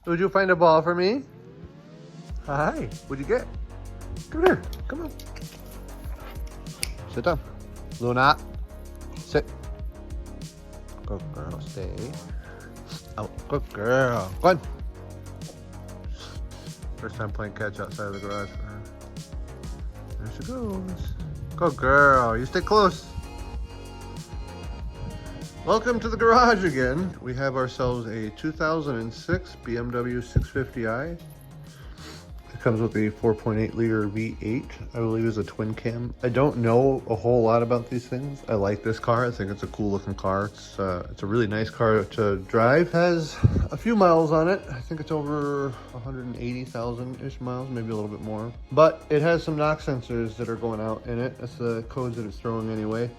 Would you find a ball for me? Hi, what'd you get? Come here, come on. Sit down. Luna, sit. Good girl, stay. Out, good girl. Go on. First time playing catch outside of the garage for her. There she goes. Good girl, you stay close. Welcome to the garage again. We have ourselves a 2006 BMW 650i. It comes with a 4.8 liter V8. I believe it's a twin cam. I don't know a whole lot about these things. I like this car. I think it's a cool looking car. It's a really nice car to drive. Has a few miles on it. I think it's over 180,000-ish miles, maybe a little bit more. But it has some knock sensors that are going out in it. That's the codes that it's throwing anyway.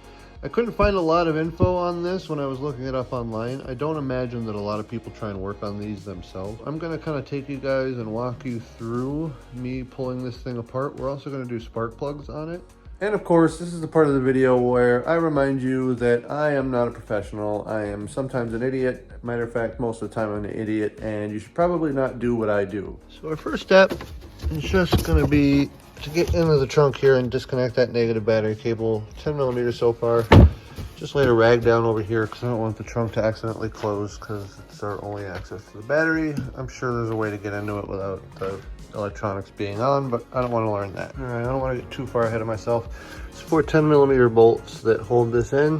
I couldn't find a lot of info on this when I was looking it up online. I don't imagine that a lot of people try and work on these themselves. I'm gonna kind of take you guys and walk you through me pulling this thing apart. We're also gonna do spark plugs on it. And of course, this is the part of the video where I remind you that I am not a professional. I am sometimes an idiot. Matter of fact, most of the time I'm an idiot, and you should probably not do what I do. So our first step is just gonna be to get into the trunk here and disconnect that negative battery cable. 10 millimeters so far. Just laid a rag down over here because I don't want the trunk to accidentally close because it's our only access to the battery. I'm sure there's a way to get into it without the electronics being on, but I don't want to learn that. All right, I don't want to get too far ahead of myself. It's 4 10 millimeter bolts that hold this in.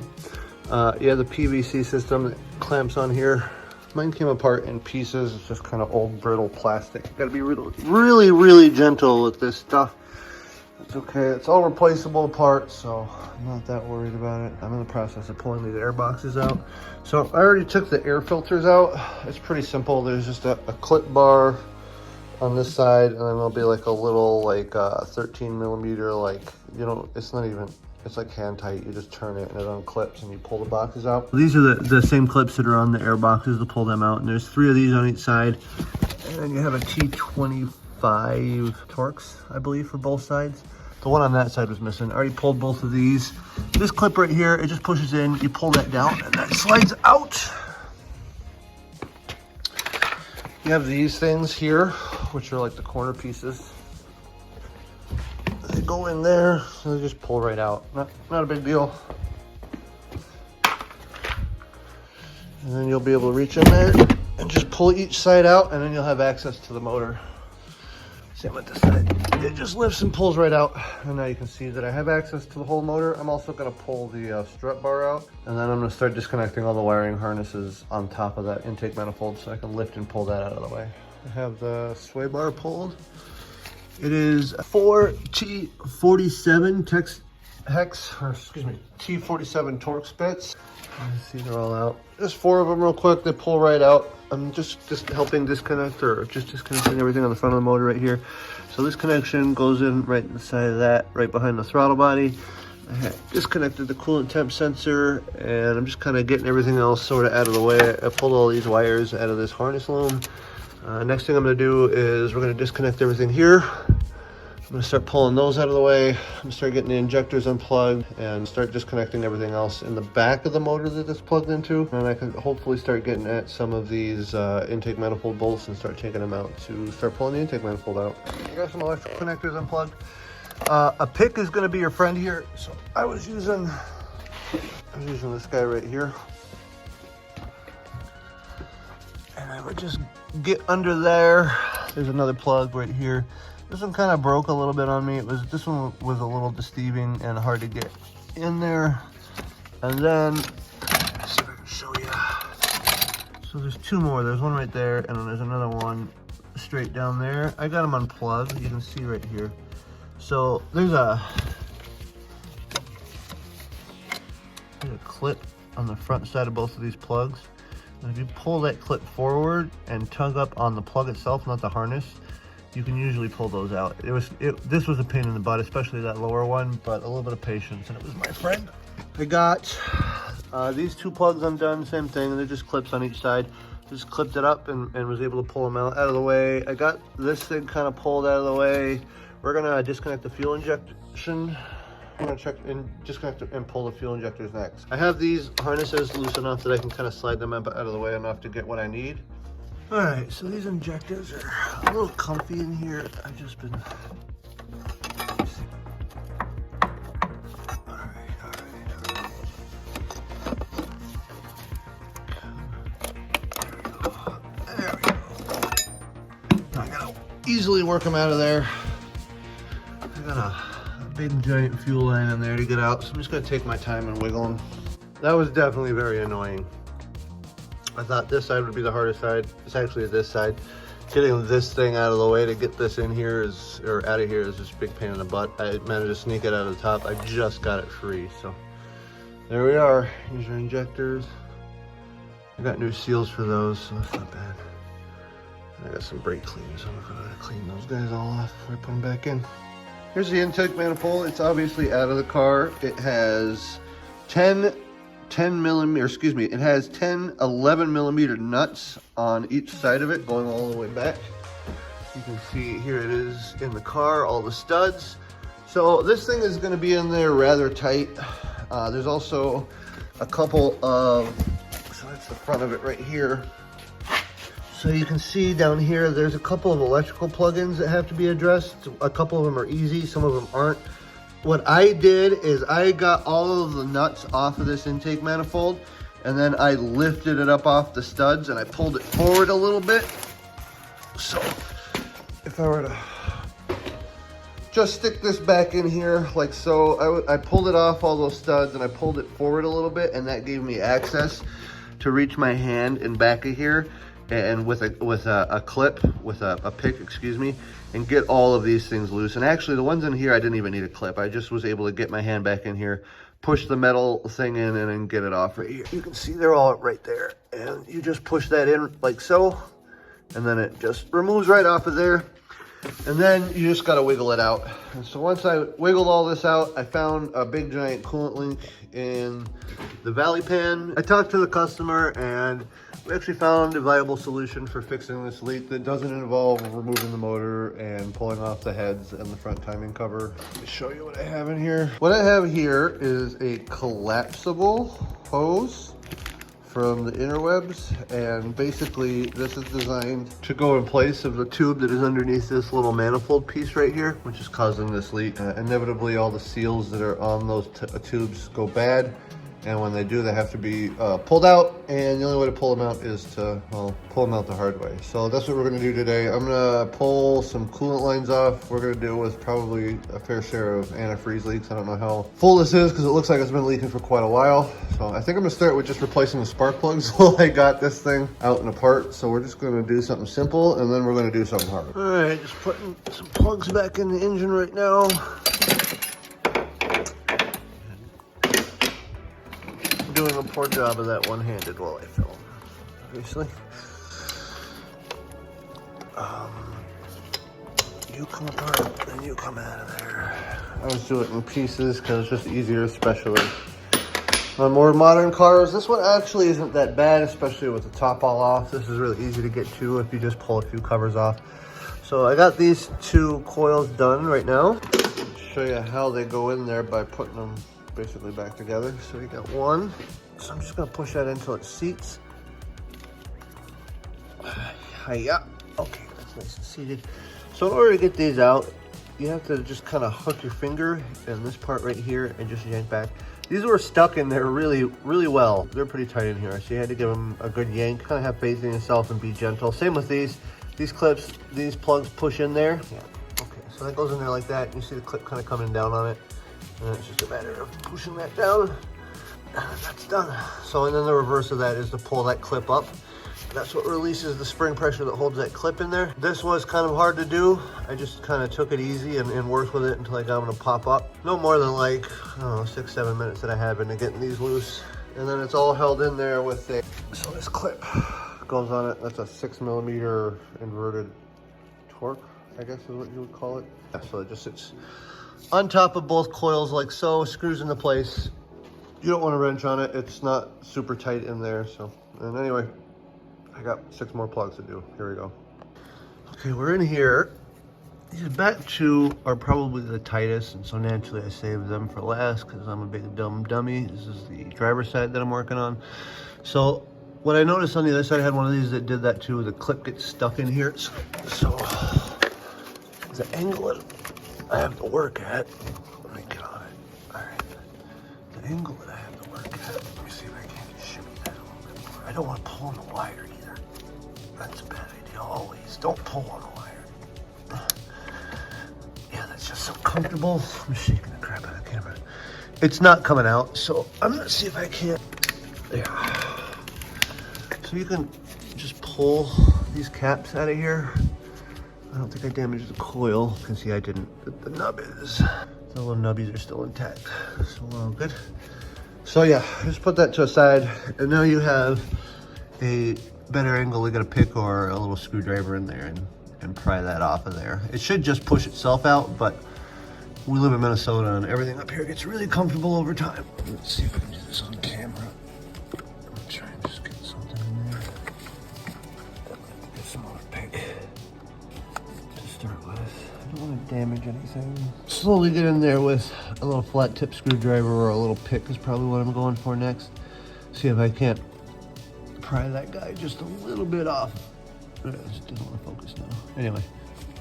Yeah, the PVC system that clamps on here. Mine came apart in pieces. It's just kind of old brittle plastic. You gotta be really gentle with this stuff. It's okay, it's all replaceable parts, so I'm not that worried about it. I'm in the process of pulling these air boxes out. So I already took the air filters out. It's pretty simple. There's just a clip bar on this side, and then there'll be like a little 13 millimeter, it's not even, it's like hand tight. You just turn it and it unclips and you pull the boxes out. These are the same clips that are on the air boxes to pull them out, and there's 3 of these on each side. And then you have a T25 Torx, I believe, for both sides. The one on that side was missing. I already pulled both of these. This clip right here, it just pushes in, you pull that down, and that slides out. You have these things here, which are like the corner pieces. They go in there, so they just pull right out. Not a big deal. And then you'll be able to reach in there and just pull each side out, and then you'll have access to the motor. Same with this side. It just lifts and pulls right out. And now you can see that I have access to the whole motor. I'm also gonna pull the strut bar out, and then I'm gonna start disconnecting all the wiring harnesses on top of that intake manifold so I can lift and pull that out of the way. I have the sway bar pulled. It is 4 T47 T47 Torx bits. You see they're all out. There's 4 of them real quick. They pull right out. I'm just helping disconnect, or just disconnecting everything on the front of the motor right here. So this connection goes in right inside of that, right behind the throttle body. I have disconnected the coolant temp sensor, and I'm just kind of getting everything else sort of out of the way. I pulled all these wires out of this harness loom. Next thing I'm going to do is we're going to disconnect everything here. I'm going to start pulling those out of the way. I'm going to start getting the injectors unplugged and start disconnecting everything else in the back of the motor that it's plugged into. And I can hopefully start getting at some of these intake manifold bolts and start taking them out to start pulling the intake manifold out. I got some electrical connectors unplugged. A pick is going to be your friend here. So I was using this guy right here. And I would just get under there. There's another plug right here. This one kind of broke a little bit on me. This one was a little deceiving and hard to get in there. And then, let's see if I can show you. So there's 2 more. There's one right there, and then there's another one straight down there. I got them unplugged. You can see right here. So there's a clip on the front side of both of these plugs. And if you pull that clip forward and tug up on the plug itself, not the harness, you can usually pull those out. This was a pain in the butt, especially that lower one, but a little bit of patience, and it was my friend. I got these 2 plugs undone, same thing, and they're just clips on each side. Just clipped it up and was able to pull them out of the way. I got this thing kind of pulled out of the way. We're gonna disconnect the fuel injection. I'm gonna check and disconnect and pull the fuel injectors next. I have these harnesses loose enough that I can kind of slide them out of the way enough to get what I need. All right, so these injectors are a little comfy in here. I've just been. All right. There we go. I gotta easily work them out of there. I got a big giant fuel line in there to get out, so I'm just gonna take my time and wiggle them. That was definitely very annoying. I thought this side would be the hardest side. It's actually this side. Getting this thing out of the way to get this in here is, or out of here, is just a big pain in the butt. I managed to sneak it out of the top. I just got it free, so there we are. Here's your injectors. I got new seals for those, so that's not bad. I got some brake cleaners, so I'm gonna clean those guys all off before I put them back in. Here's the intake manifold. It's obviously out of the car. It has 10 millimeter, excuse me, it has 10 11 millimeter nuts on each side of it going all the way back. You can see here it is in the car, all the studs. So this thing is going to be in there rather tight. There's also a couple of, so that's the front of it right here. So you can see down here there's a couple of electrical plugins that have to be addressed. A couple of them are easy, some of them aren't. What I did is I got all of the nuts off of this intake manifold, and then I lifted it up off the studs and I pulled it forward a little bit. So if I were to just stick this back in here like so, I pulled it off all those studs and I pulled it forward a little bit, and that gave me access to reach my hand in back of here and with a clip, with a pick, excuse me, and get all of these things loose. And actually the ones in here, I didn't even need a clip. I just was able to get my hand back in here, push the metal thing in, and then get it off right here. You can see they're all right there. And you just push that in like so, and then it just removes right off of there. And then you just gotta wiggle it out. And so once I wiggled all this out, I found a big giant coolant link in the valley pan. I talked to the customer and we actually found a viable solution for fixing this leak that doesn't involve removing the motor and pulling off the heads and the front timing cover. Let me show you what I have in here. What I have here is a collapsible hose from the interwebs, and basically this is designed to go in place of the tube that is underneath this little manifold piece right here, which is causing this leak. Inevitably all the seals that are on those tubes go bad, and when they do, they have to be pulled out, and the only way to pull them out is to, well, pull them out the hard way. So that's what we're gonna do today. I'm gonna pull some coolant lines off. We're gonna deal with probably a fair share of antifreeze leaks. I don't know how full this is because it looks like it's been leaking for quite a while. So I think I'm gonna start with just replacing the spark plugs while I got this thing out and apart. So we're just gonna do something simple, and then we're gonna do something hard. All right, just putting some plugs back in the engine right now. Doing a poor job of that one-handed while I film, obviously. You come apart and you come out of there. I was doing it in pieces because it's just easier, especially on more modern cars. This one actually isn't that bad, especially with the top all off. This is really easy to get to if you just pull a few covers off. So I got these two coils done right now. I'll show you how they go in there by putting them basically back together. So we got one. So I'm just gonna push that until it seats. Hiya. Okay, that's nice and seated. So in order to get these out, you have to just kind of hook your finger in this part right here and just yank back. These were stuck in there really well. They're pretty tight in here, so you had to give them a good yank. Kind of have faith in yourself and be gentle. Same with these clips, these plugs push in there. Yeah. Okay, so that goes in there like that. You see the clip kind of coming down on it. And it's just a matter of pushing that down. That's done. So, and then the reverse of that is to pull that clip up. That's what releases the spring pressure that holds that clip in there. This was kind of hard to do. I just kind of took it easy and worked with it until I got them to pop up. No more than like, I don't know, 6-7 minutes that I have into getting these loose. And then it's all held in there with a, so this clip goes on it. That's a 6mm inverted torque, I guess is what you would call it. Yeah, so it just sits on top of both coils like so, screws into place. You don't want to wrench on it. It's not super tight in there. So, and anyway, I got 6 more plugs to do. Here we go. Okay, we're in here. These back two are probably the tightest, and so naturally I saved them for last because I'm a big dumb dummy. This is the driver's side that I'm working on. So What I noticed on the other side, I had one of these that did that too. The clip gets stuck in here. So the angle that I have to work at, let me get on it. All right. The angle that I have to work at, let me see if I can just shimmy that a little bit more. I don't want to pull on the wire either. That's a bad idea always. Don't pull on the wire. Yeah, that's just so comfortable. I'm shaking the crap out of the camera. It's not coming out, so I'm gonna see if I can't. There. So you can just pull these caps out of here. I don't think I damaged the coil. You can see I didn't. The nub is. The little nubbies are still intact. So all good. So yeah, just put that to a side. And now you have a better angle to get a pick or a little screwdriver in there and pry that off of there. It should just push itself out, but we live in Minnesota and everything up here gets really comfortable over time. Let's see if I can do this on camera. I'm trying to just get something in there. Get some more pick to start with. I don't want to damage anything. Slowly get in there with a little flat tip screwdriver or a little pick is probably what I'm going for next. See if I can't pry that guy just a little bit off. It just doesn't want to focus now. Anyway,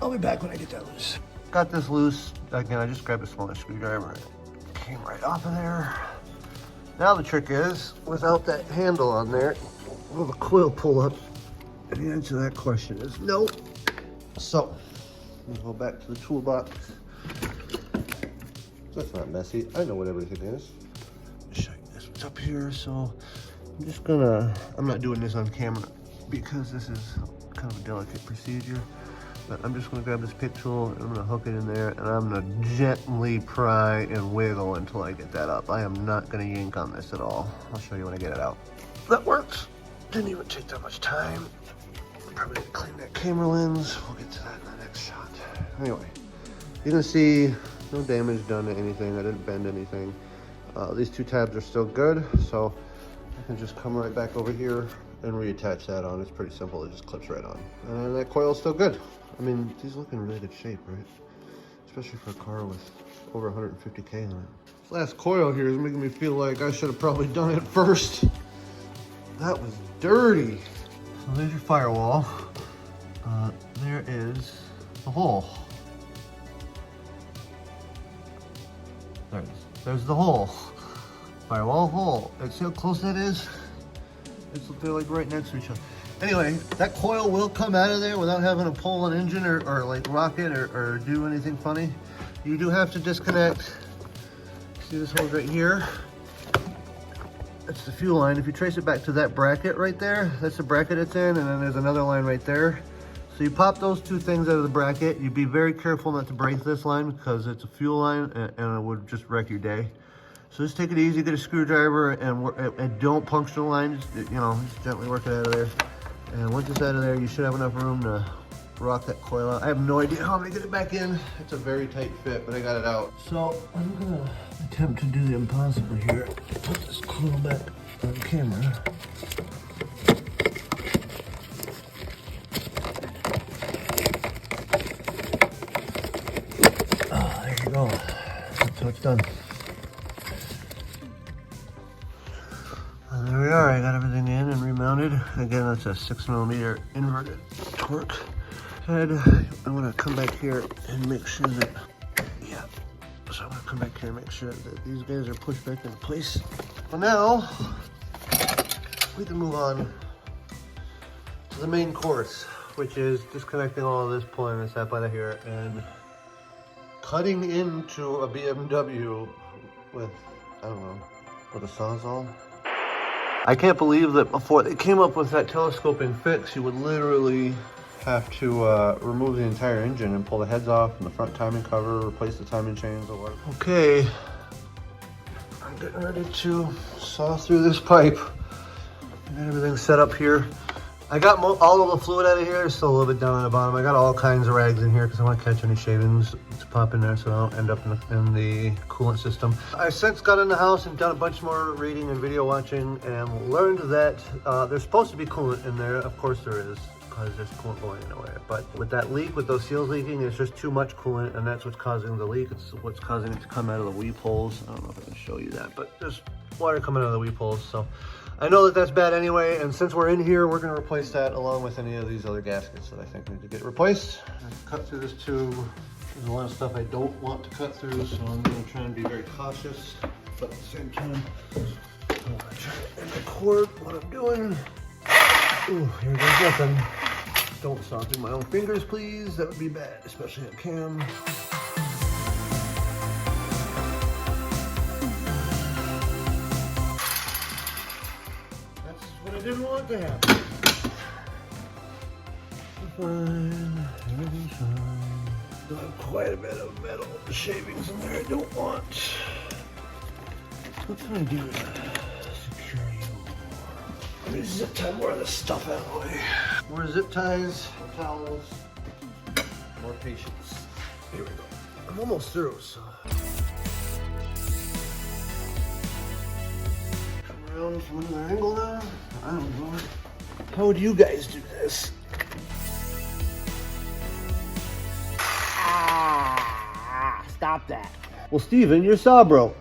I'll be back when I get that loose. Got this loose. Again, I just grabbed a smaller screwdriver and it came right off of there. Now the trick is, without that handle on there, will the coil pull up? And the answer to that question is no. So, we'll go back to the toolbox. That's not messy. I know what everything is. Show you this one's up here. So, I'm just gonna, I'm not doing this on camera because this is kind of a delicate procedure. But I'm just gonna grab this pick tool and I'm gonna hook it in there and I'm gonna gently pry and wiggle until I get that up. I am not gonna yank on this at all. I'll show you when I get it out. That works. Didn't even take that much time. Probably need to clean that camera lens. We'll get to that in the next shot. Anyway, you can see no damage done to anything. I didn't bend anything. These two tabs are still good, so I can just come right back over here and reattach that on. It's pretty simple. It just clips right on. And that coil's still good. I mean, these look in really good shape, right? Especially for a car with over 150K on it. This last coil here is making me feel like I should have probably done it first. That was dirty. So there's your firewall. There is the hole. There it is. There's the hole. Firewall hole. See how close that is? They're like right next to each other. Anyway, that coil will come out of there without having to pull an engine or like rock it or do anything funny. You do have to disconnect. See this hole right here? That's the fuel line. If you trace it back to that bracket right there, that's the bracket it's in, and then there's another line right there. So you pop those two things out of the bracket. You be very careful not to break this line because it's a fuel line and it would just wreck your day. So just take it easy, get a screwdriver and don't puncture the line. Just, you know, just gently work it out of there. And once it's out of there, you should have enough room to rock that coil out. I have no idea how I'm gonna get it back in. It's a very tight fit, but I got it out. So I'm gonna attempt to do the impossible here. Put this coil back on camera. Oh, there you go. So it's done. There we are, I got everything in and remounted. Again, that's a 6mm inverted torque head. I want to come back here and make sure that, yeah. So I'm going to come back here and make sure that these guys are pushed back into place. Well, now we can move on to the main course, which is disconnecting all of this, pulling this up out of here, and cutting into a BMW with, I don't know, with a Sawzall. I can't believe that before they came up with that telescoping fix, you would literally have to remove the entire engine and pull the heads off and the front timing cover, replace the timing chains or whatever. Okay, I'm getting ready to saw through this pipe. I got everything set up here. I got all of the fluid out of here. There's still a little bit down on the bottom. I got all kinds of rags in here because I want to catch any shavings to pop in there so I don't end up in the coolant system. I've since got in the house and done a bunch more reading and video watching and learned that there's supposed to be coolant in there. Of course there is. cause this coolant going anywhere. But with that leak, with those seals leaking, it's just too much coolant, and that's what's causing the leak. It's what's causing it to come out of the weep holes. I don't know if I can show you that, but there's water coming out of the weep holes. So I know that that's bad anyway, and since we're in here, we're gonna replace that along with any of these other gaskets that I think need to get replaced. I've cut through this tube. There's a lot of stuff I don't want to cut through, so I'm gonna try and be very cautious, but at the same time, I want to try and record what I'm doing. Ooh, here goes nothing. Don't saw through my own fingers, please. That would be bad, especially on cam. That's what I didn't want to happen. Fine, everything's fine. Still have quite a bit of metal shavings in there I don't want. What can I do to secure you? Let me zip tie more of this stuff out of the way. More zip ties, more towels, more patience. Here we go. I'm almost through, so. Come around from another angle now. I don't know. How would you guys do this? Stop that. Well, Steven, your saw broke.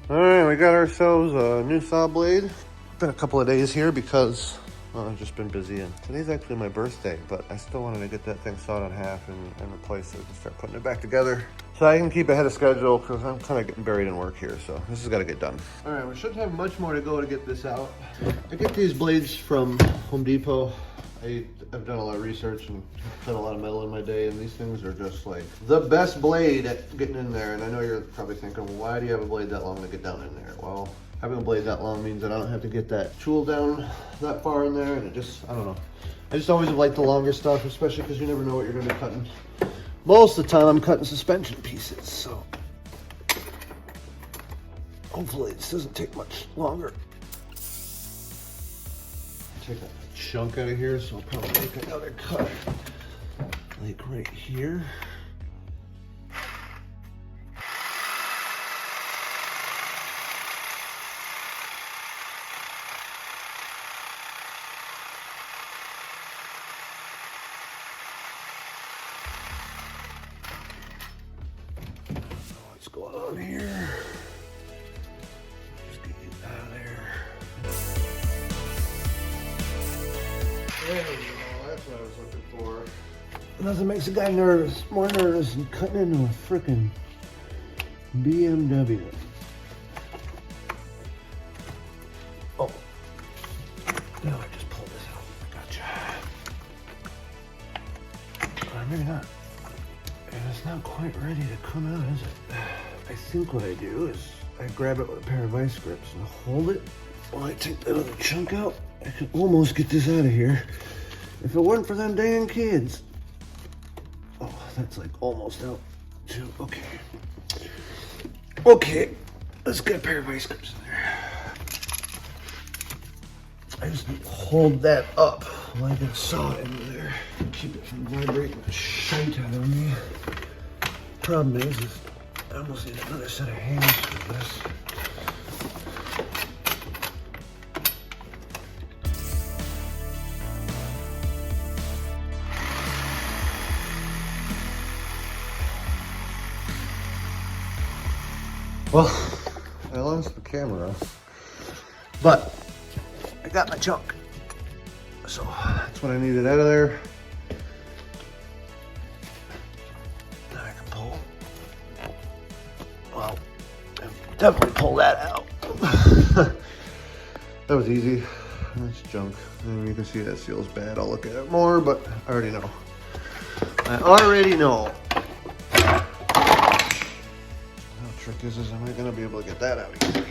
All right, we got ourselves a new saw blade. Been a couple of days here because I've just been busy, and today's actually my birthday, but I still wanted to get that thing sawed in half and replace it and start putting it back together so I can keep ahead of schedule because I'm kind of getting buried in work here, so this has got to get done. All right, we shouldn't have much more to go to get this out. I get these blades from Home Depot. I've done a lot of research and cut a lot of metal in my day, and these things are just like the best blade at getting in there. And I know you're probably thinking, well, why do you have a blade that long to get down in there? Well, having a blade that long means that I don't have to get that tool down that far in there, and it just, I don't know. I just always have liked the longer stuff, especially because you never know what you're going to be cutting. Most of the time I'm cutting suspension pieces, so hopefully this doesn't take much longer. Take that chunk out of here, so I'll probably make another cut like right here. What's going on here? Just get you out of there. There we go, that's what I was looking for. Nothing makes a guy nervous, more nervous than cutting into a frickin' BMW. Oh, no, I just pulled this out. Gotcha. Maybe not. And it's not quite ready to come out, is it? I think what I do is I grab it with a pair of vice grips and hold it while I take that other chunk out. I could almost get this out of here if it weren't for them dang kids. Oh, that's like almost out too. Okay. Okay, let's get a pair of vice grips in there. I just need to hold that up while I get saw in there. Keep it from vibrating the shit out of me. Problem is I almost need another set of hands for this. Well, I lost the camera, but I got my chunk. So that's what I needed out of there. Now I can pull. Well, definitely pull that out. That was easy. That's junk. And you can see that seal's bad. I'll look at it more, but I already know. I already know. Trick is am I going to be able to get that out easily?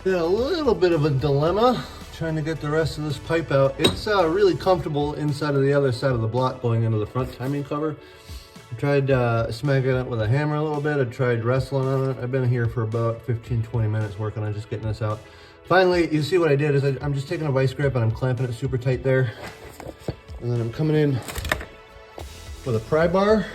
Been a little bit of a dilemma trying to get the rest of this pipe out. It's really comfortable inside of the other side of the block going into the front timing cover. I tried smacking it with a hammer a little bit. I tried wrestling on it. I've been here for about 15-20 minutes working on just getting this out. Finally, you see what I did is I'm just taking a vice grip and I'm clamping it super tight there. And then I'm coming in with a pry bar.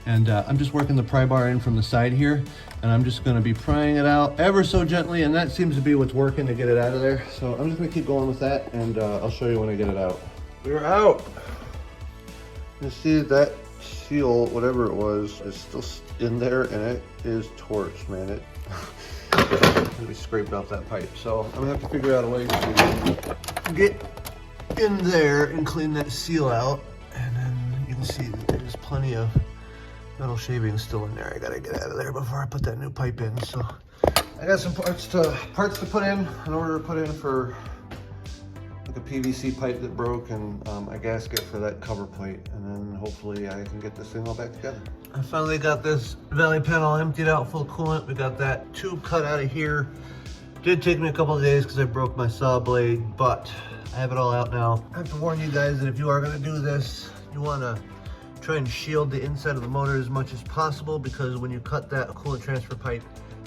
And I'm just working the pry bar in from the side here. And I'm just gonna be prying it out ever so gently, and that seems to be what's working to get it out of there. So I'm just gonna keep going with that, and I'll show you when I get it out. We're out. You see that seal, whatever it was, is still in there, and it is torched, man. It we scraped off that pipe. So I'm gonna have to figure out a way to get in there and clean that seal out. And then you can see that there's plenty of metal shavings still in there. I gotta get out of there before I put that new pipe in. So I got some parts to put in order to put in for like a PVC pipe that broke, and a gasket for that cover plate, and then hopefully I can get this thing all back together. I finally got this valley panel emptied out full of coolant. We got that tube cut out of here. Did take me a couple of days because I broke my saw blade, but I have it all out now. I have to warn you guys that if you are going to do this, you want to try and shield the inside of the motor as much as possible, because when you cut that coolant transfer pipe,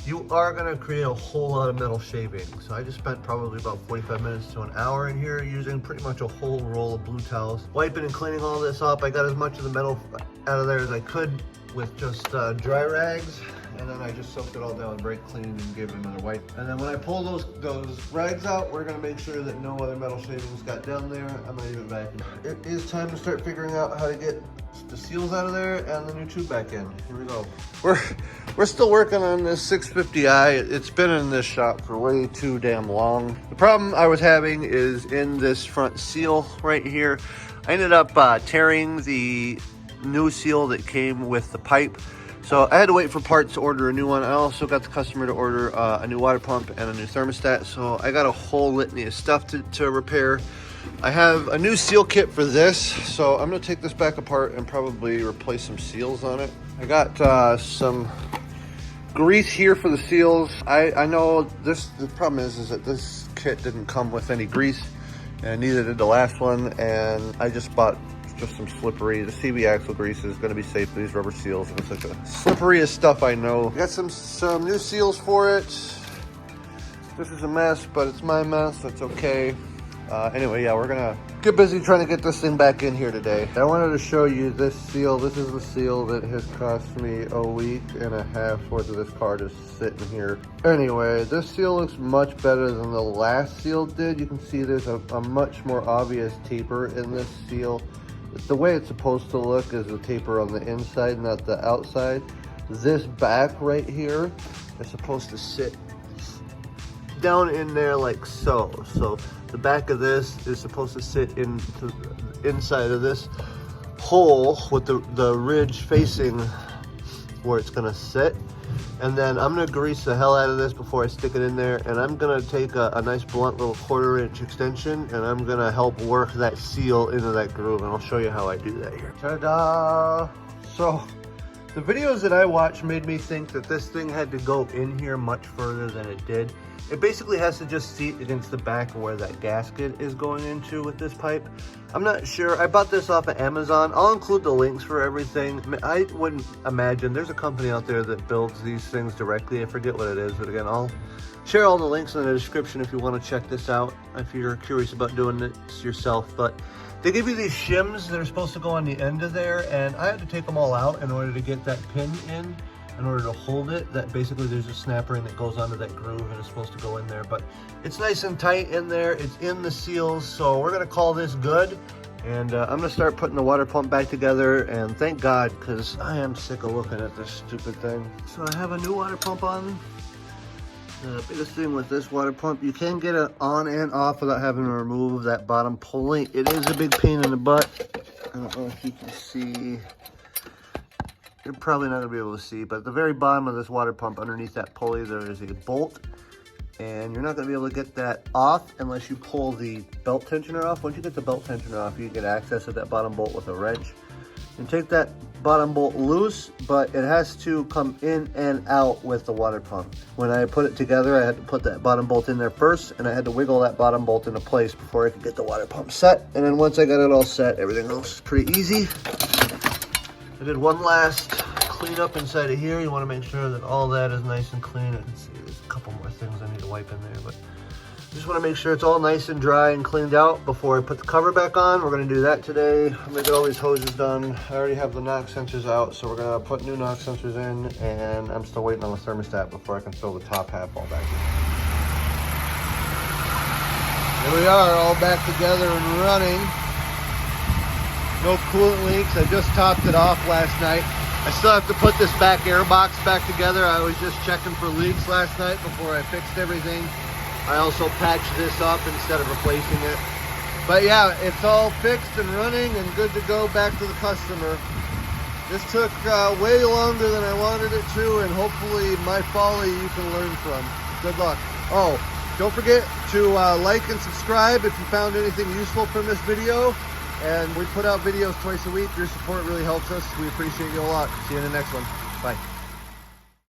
you are going to create a whole lot of metal shaving. So I just spent probably about 45 minutes to an hour in here using pretty much a whole roll of blue towels, wiping and cleaning all this up. I got as much of the metal out of there as I could with just dry rags, and then I just soaked it all down, brake clean, and gave it another wipe. And then when I pull those rags out, we're gonna make sure that no other metal shavings got down there. I'm gonna leave it back. It is time to start figuring out how to get the seals out of there and the new tube back in. Here we go. We're still working on this 650i. It's been in this shop for way too damn long. The problem I was having is in this front seal right here. I ended up tearing the new seal that came with the pipe. So I had to wait for parts to order a new one. I also got the customer to order a new water pump and a new thermostat. So I got a whole litany of stuff to repair. I have a new seal kit for this. So I'm gonna take this back apart and probably replace some seals on it. I got some grease here for the seals. I know the problem is that this kit didn't come with any grease, and neither did the last one. And I just bought just some slippery. The CV axle grease is going to be safe for these rubber seals, and it's like the slipperiest stuff I know. Got some new seals for it. This is a mess, but it's my mess. That's okay. Anyway, yeah, we're gonna get busy trying to get this thing back in here today. I wanted to show you this seal. This is the seal that has cost me a week and a half worth of this car just sitting here. Anyway, this seal looks much better than the last seal did. You can see there's a much more obvious taper in this seal. The way it's supposed to look is the taper on the inside, not the outside. This back right here is supposed to sit down in there like so. So the back of this is supposed to sit into the inside of this hole with the ridge facing where it's gonna sit. And then I'm gonna grease the hell out of this before I stick it in there, and I'm gonna take a nice blunt little 1/4-inch extension, and I'm gonna help work that seal into that groove, and I'll show you how I do that here. Ta-da! So the videos that I watched made me think that this thing had to go in here much further than it did. It basically has to just seat against the back where that gasket is going into with this pipe. I'm not sure. I bought this off of Amazon. I'll include the links for everything. I wouldn't imagine there's a company out there that builds these things directly. I forget what it is, but again, I'll share all the links in the description if you want to check this out, if you're curious about doing this yourself. But they give you these shims that are supposed to go on the end of there, and I had to take them all out in order to get that pin in order to hold it. That basically there's a snap ring that goes onto that groove and it's supposed to go in there, but it's nice and tight in there. It's in the seals, so we're gonna call this good. And I'm gonna start putting the water pump back together, and thank God, because I am sick of looking at this stupid thing. So I have a new water pump on. The biggest thing with this water pump, you can get it on and off without having to remove that bottom pulley. It is a big pain in the butt. I don't know if you can see. You're probably not gonna be able to see, but at the very bottom of this water pump, underneath that pulley, there is a bolt, and you're not gonna be able to get that off unless you pull the belt tensioner off. Once you get the belt tensioner off, you get access to that bottom bolt with a wrench. And take that bottom bolt loose, but it has to come in and out with the water pump. When I put it together, I had to put that bottom bolt in there first, and I had to wiggle that bottom bolt into place before I could get the water pump set. And then once I got it all set, everything else is pretty easy. I did one last clean up inside of here. You want to make sure that all that is nice and clean. I can see there's a couple more things I need to wipe in there, but Just want to make sure it's all nice and dry and cleaned out before I put the cover back on. We're going to do that today. I'm going to get all these hoses done. I already have the knock sensors out, so we're going to put new knock sensors in, and I'm still waiting on the thermostat before I can fill the top half all back in. Here we are, all back together and running. No coolant leaks. I just topped it off last night. I still have to put this back air box back together. I was just checking for leaks last night before I fixed everything. I also patched this up instead of replacing it. But yeah, it's all fixed and running and good to go back to the customer. This took way longer than I wanted it to, and hopefully my folly you can learn from. Good luck. Oh, don't forget to like and subscribe if you found anything useful from this video. And we put out videos twice a week. Your support really helps us. We appreciate you a lot. See you in the next one. Bye.